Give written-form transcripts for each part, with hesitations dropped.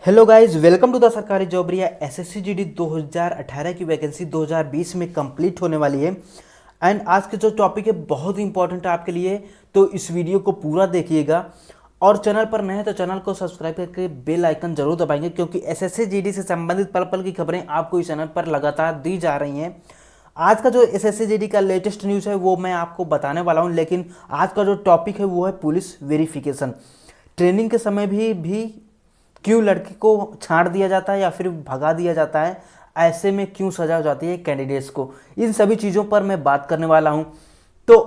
Hello guys, welcome to the Sarkari Jobriya. SSC GD 2018 की vacancy 2020 में complete होने वाली है। एंड आज के जो टॉपिक है बहुत ही इंपॉर्टेंट है आपके लिए, तो इस वीडियो को पूरा देखिएगा। और चैनल पर नए हैं तो चैनल को सब्सक्राइब करके बेल आइकन जरूर दबाएंगे, क्योंकि एसएससी जीडी से संबंधित पल पल की खबरें आपको इस चैनल पर लगातार दी जा रही हैं। आज का जो एसएससी जीडी का लेटेस्ट न्यूज़ है वो मैं आपको बताने वाला हूँ, लेकिन आज का जो टॉपिक है वो है पुलिस वेरिफिकेशन। ट्रेनिंग के समय भी क्यों लड़के को छांट दिया जाता है या फिर भगा दिया जाता है, ऐसे में क्यों सजा हो जाती है कैंडिडेट्स को, इन सभी चीज़ों पर मैं बात करने वाला हूं। तो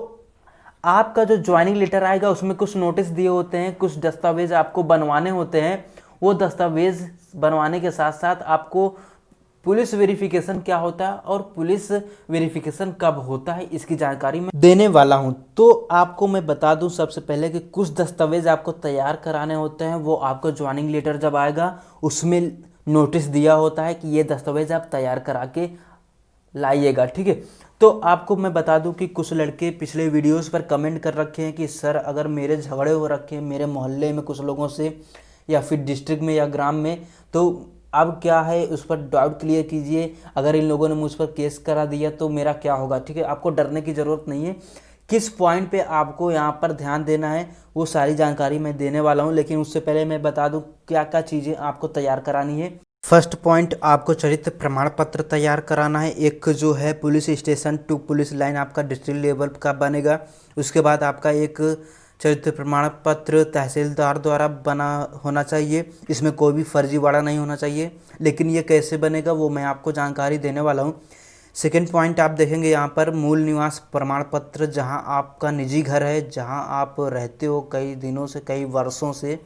आपका जो ज्वाइनिंग लेटर आएगा उसमें कुछ नोटिस दिए होते हैं, कुछ दस्तावेज आपको बनवाने होते हैं। वो दस्तावेज बनवाने के साथ साथ आपको पुलिस वेरिफिकेशन क्या होता है और पुलिस वेरिफिकेशन कब होता है इसकी जानकारी मैं देने वाला हूं। तो आपको मैं बता दूं सबसे पहले कि कुछ दस्तावेज आपको तैयार कराने होते हैं। वो आपको ज्वाइनिंग लेटर जब आएगा उसमें नोटिस दिया होता है कि ये दस्तावेज आप तैयार करा के लाइएगा, ठीक है। तो आपको मैं बता दूं कि कुछ लड़के पिछले वीडियोस पर कमेंट कर रखे हैं कि सर अगर मेरे झगड़े हो रखे हैं मेरे मोहल्ले में कुछ लोगों से या फिर डिस्ट्रिक्ट में या ग्राम में, तो अब क्या है उस पर डाउट क्लियर कीजिए। अगर इन लोगों ने मुझ पर केस करा दिया तो मेरा क्या होगा, ठीक है। आपको डरने की ज़रूरत नहीं है। किस पॉइंट पे आपको यहाँ पर ध्यान देना है वो सारी जानकारी मैं देने वाला हूँ, लेकिन उससे पहले मैं बता दूँ क्या क्या चीज़ें आपको तैयार करानी है। फर्स्ट पॉइंट, आपको चरित्र प्रमाण पत्र तैयार कराना है। एक जो है police station to police line आपका डिस्ट्रिक्ट लेवल का बनेगा। उसके बाद आपका एक चरित्र प्रमाण पत्र तहसीलदार द्वारा बना होना चाहिए। इसमें कोई भी फर्जीवाड़ा नहीं होना चाहिए, लेकिन ये कैसे बनेगा वो मैं आपको जानकारी देने वाला हूँ। सेकेंड पॉइंट आप देखेंगे यहाँ पर मूल निवास प्रमाण पत्र, जहाँ आपका निजी घर है, जहाँ आप रहते हो कई दिनों से कई वर्षों से,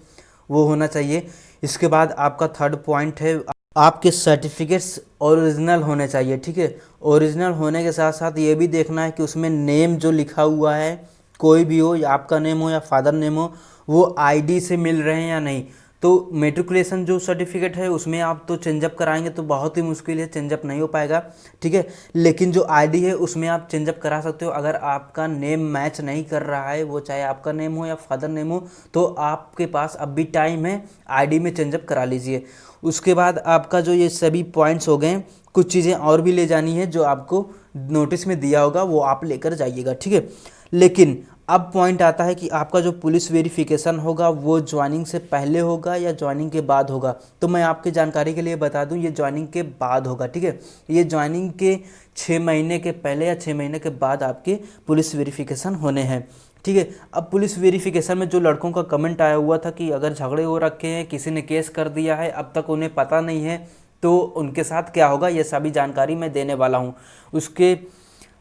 वो होना चाहिए। इसके बाद आपका थर्ड पॉइंट है आपके सर्टिफिकेट्स ओरिजिनल होने चाहिए, ठीक है। ओरिजिनल होने के साथ साथ ये भी देखना है कि उसमें नेम जो लिखा हुआ है कोई भी हो, या आपका नेम हो या फादर नेम हो, वो आईडी से मिल रहे हैं या नहीं। तो मेट्रिकुलेशन जो सर्टिफिकेट है उसमें आप तो चेंजअप कराएंगे तो बहुत ही मुश्किल है, चेंजअप नहीं हो पाएगा, ठीक है। लेकिन जो आईडी है उसमें आप चेंजअप करा सकते हो। अगर आपका नेम मैच नहीं कर रहा है, वो चाहे आपका नेम हो या फादर नेम हो, तो आपके पास अब भी टाइम है, आईडी में चेंजअप करा लीजिए। उसके बाद आपका जो ये सभी पॉइंट्स हो गए, कुछ चीज़ें और भी ले जानी है जो आपको नोटिस में दिया होगा वो आप लेकर जाइएगा, ठीक है। लेकिन अब पॉइंट आता है कि आपका जो पुलिस वेरिफिकेशन होगा वो ज्वाइनिंग से पहले होगा या ज्वाइनिंग के बाद होगा। तो मैं आपकी जानकारी के लिए बता दूं, ये ज्वाइनिंग के बाद होगा, ठीक है। ये ज्वाइनिंग के 6 महीने के पहले या 6 महीने के बाद आपके पुलिस वेरिफिकेशन होने हैं, ठीक है। अब पुलिस वेरिफिकेशन में जो लड़कों का कमेंट आया हुआ था कि अगर झगड़े हो रखे हैं, किसी ने केस कर दिया है, अब तक उन्हें पता नहीं है, तो उनके साथ क्या होगा, ये सभी जानकारी मैं देने वाला हूँ। उसके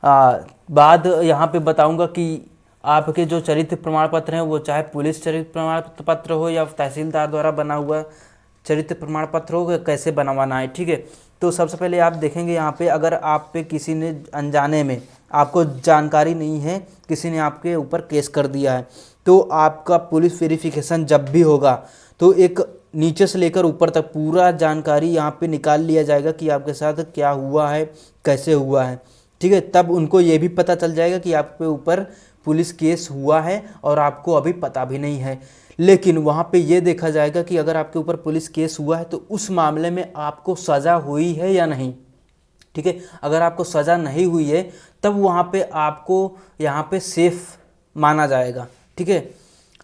बाद यहाँ पे बताऊँगा कि आपके जो चरित्र प्रमाण पत्र हैं वो चाहे पुलिस चरित्र प्रमाण पत्र हो या तहसीलदार द्वारा बना हुआ चरित्र प्रमाण पत्र हो, कैसे बनवाना है, ठीक है। तो सबसे पहले आप देखेंगे यहाँ पे, अगर आप पे किसी ने अनजाने में, आपको जानकारी नहीं है, किसी ने आपके ऊपर केस कर दिया है, तो आपका पुलिस वेरिफिकेशन जब भी होगा तो एक नीचे से लेकर ऊपर तक पूरा जानकारी यहाँ पे निकाल लिया जाएगा कि आपके साथ क्या हुआ है, कैसे हुआ है, ठीक है। तब उनको ये भी पता चल जाएगा कि आपके ऊपर पुलिस केस हुआ है और आपको अभी पता भी नहीं है। लेकिन वहाँ पे ये देखा जाएगा कि अगर आपके ऊपर पुलिस केस हुआ है तो उस मामले में आपको सज़ा हुई है या नहीं, ठीक है। अगर आपको सज़ा नहीं हुई है तब वहाँ पे आपको यहाँ पे सेफ माना जाएगा, ठीक है।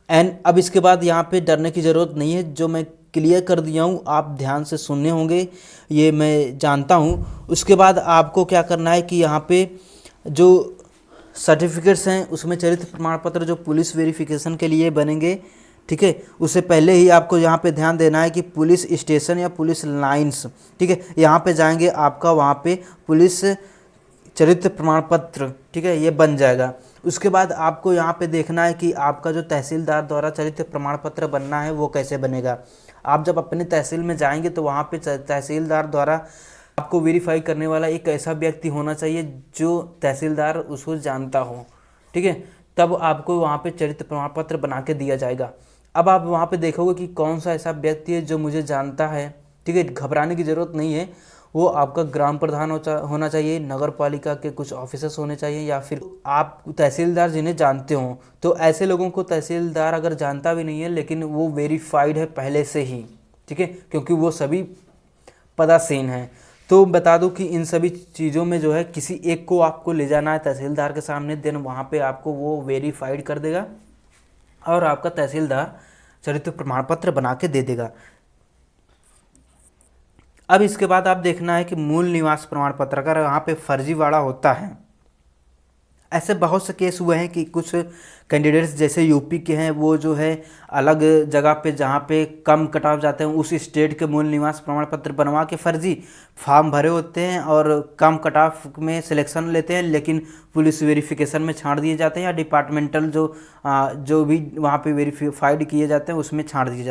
एंड अब इसके बाद यहाँ पे डरने की ज़रूरत नहीं है, जो मैं क्लियर कर दिया हूँ आप ध्यान से सुनने होंगे, ये मैं जानता हूँ। उसके बाद आपको क्या करना है कि यहाँ पे जो सर्टिफिकेट्स हैं उसमें चरित्र प्रमाण पत्र जो पुलिस वेरिफिकेशन के लिए बनेंगे, ठीक है, उससे पहले ही आपको यहाँ पे ध्यान देना है कि पुलिस स्टेशन या पुलिस लाइंस, ठीक है, यहाँ पे जाएंगे आपका वहाँ पे पुलिस चरित्र प्रमाण पत्र, ठीक है, ये बन जाएगा। उसके बाद आपको यहाँ पे देखना है कि आपका जो तहसीलदार द्वारा चरित्र प्रमाण पत्र बनना है वो कैसे बनेगा। आप जब अपने तहसील में जाएंगे तो वहाँ पे तहसीलदार द्वारा आपको वेरीफाई करने वाला एक ऐसा व्यक्ति होना चाहिए जो तहसीलदार उसको जानता हो, ठीक है। तब आपको वहाँ पे चरित्र प्रमाण पत्र बना के दिया जाएगा। अब आप वहाँ पे देखोगे कि कौन सा ऐसा व्यक्ति है जो मुझे जानता है, ठीक है। घबराने की ज़रूरत नहीं है, वो आपका ग्राम प्रधान होना चाहिए, नगर पालिका के कुछ ऑफिसर्स होने चाहिए, या फिर आप तहसीलदार जिन्हें जानते हो। तो ऐसे लोगों को तहसीलदार अगर जानता भी नहीं है लेकिन वो वेरीफाइड है पहले से ही, ठीक है, क्योंकि वो सभी पदासीन हैं। तो बता दूं कि इन सभी चीज़ों में जो है किसी एक को आपको ले जाना है तहसीलदार के सामने, देन वहाँ पे आपको वो वेरीफाइड कर देगा और आपका तहसीलदार चरित्र प्रमाण पत्र बना के दे देगा। अब इसके बाद आप देखना है कि मूल निवास प्रमाण पत्र अगर यहाँ पे फर्जीवाड़ा होता है, ऐसे बहुत से केस हुए हैं कि कुछ कैंडिडेट्स जैसे यूपी के हैं, वो जो है अलग जगह पे जहाँ पे कम कटाव जाते हैं उस स्टेट के मूल निवास प्रमाण पत्र बनवा के फर्जी फॉर्म भरे होते हैं और कम कटाव में सिलेक्शन लेते हैं, लेकिन पुलिस वेरिफिकेशन में छांट दिए जाते हैं या डिपार्टमेंटल जो भी वहाँ पे वेरीफाइड किए जाते हैं उसमें छांट दिए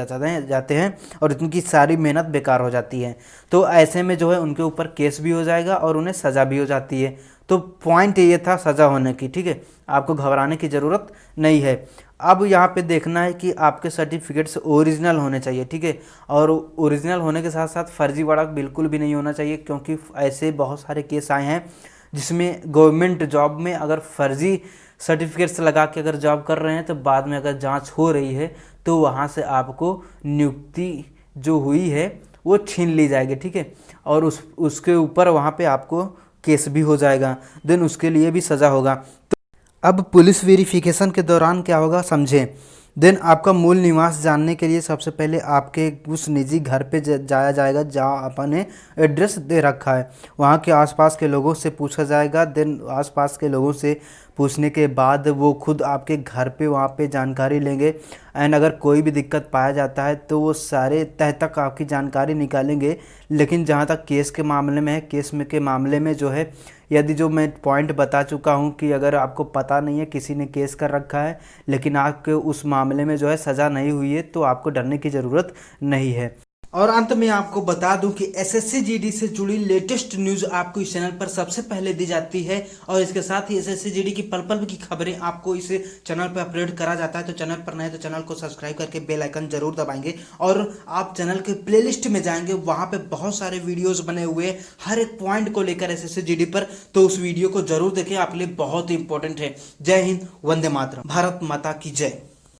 जाते हैं और उनकी सारी मेहनत बेकार हो जाती है। तो ऐसे में जो है उनके ऊपर केस भी हो जाएगा और उन्हें सज़ा भी हो जाती है। तो पॉइंट ये था सज़ा होने की, ठीक है, आपको घबराने की ज़रूरत नहीं है। अब यहाँ पे देखना है कि आपके सर्टिफिकेट्स ओरिजिनल होने चाहिए, ठीक है, और ओरिजिनल होने के साथ साथ फर्जीवाड़ा बिल्कुल भी नहीं होना चाहिए, क्योंकि ऐसे बहुत सारे केस आए हैं जिसमें गवर्नमेंट जॉब में अगर फर्जी सर्टिफिकेट्स लगा के अगर जॉब कर रहे हैं तो बाद में अगर जांच हो रही है तो वहाँ से आपको नियुक्ति जो हुई है वो छीन ली जाएगी, ठीक है, और उसके ऊपर वहाँ पे आपको केस भी हो जाएगा, देन उसके लिए भी सज़ा होगा। तो अब पुलिस वेरिफिकेशन के दौरान क्या होगा समझें। देन आपका मूल निवास जानने के लिए सबसे पहले आपके उस निजी घर पे जाया जाएगा जहाँ आपने एड्रेस दे रखा है, वहाँ के आसपास के लोगों से पूछा जाएगा। देन आसपास के लोगों से पूछने के बाद वो खुद आपके घर पे वहाँ पे जानकारी लेंगे एंड अगर कोई भी दिक्कत पाया जाता है तो वो सारे तह तक आपकी जानकारी निकालेंगे। लेकिन जहाँ तक केस के मामले में है, के मामले में जो है, यदि जो मैं पॉइंट बता चुका हूँ कि अगर आपको पता नहीं है किसी ने केस कर रखा है लेकिन आपके उस मामले में जो है सज़ा नहीं हुई है तो आपको डरने की ज़रूरत नहीं है। और अंत में आपको बता दूं कि एसएससी जीडी से जुड़ी लेटेस्ट न्यूज़ आपको इस चैनल पर सबसे पहले दी जाती है और इसके साथ ही एसएससी जीडी की पल पल की खबरें आपको इस चैनल पर अपलोड करा जाता है। तो चैनल पर नए तो चैनल को सब्सक्राइब करके बेल आइकन जरूर दबाएंगे और आप चैनल के प्लेलिस्ट में जाएंगे, वहाँ पे बहुत सारे वीडियोज़ बने हुए हैं हर एक पॉइंट को लेकर एसएससी जीडी पर, तो उस वीडियो को जरूर देखें, आपके लिए बहुत ही इंपॉर्टेंट है। जय हिंद, वंदे मातरम, भारत माता की जय।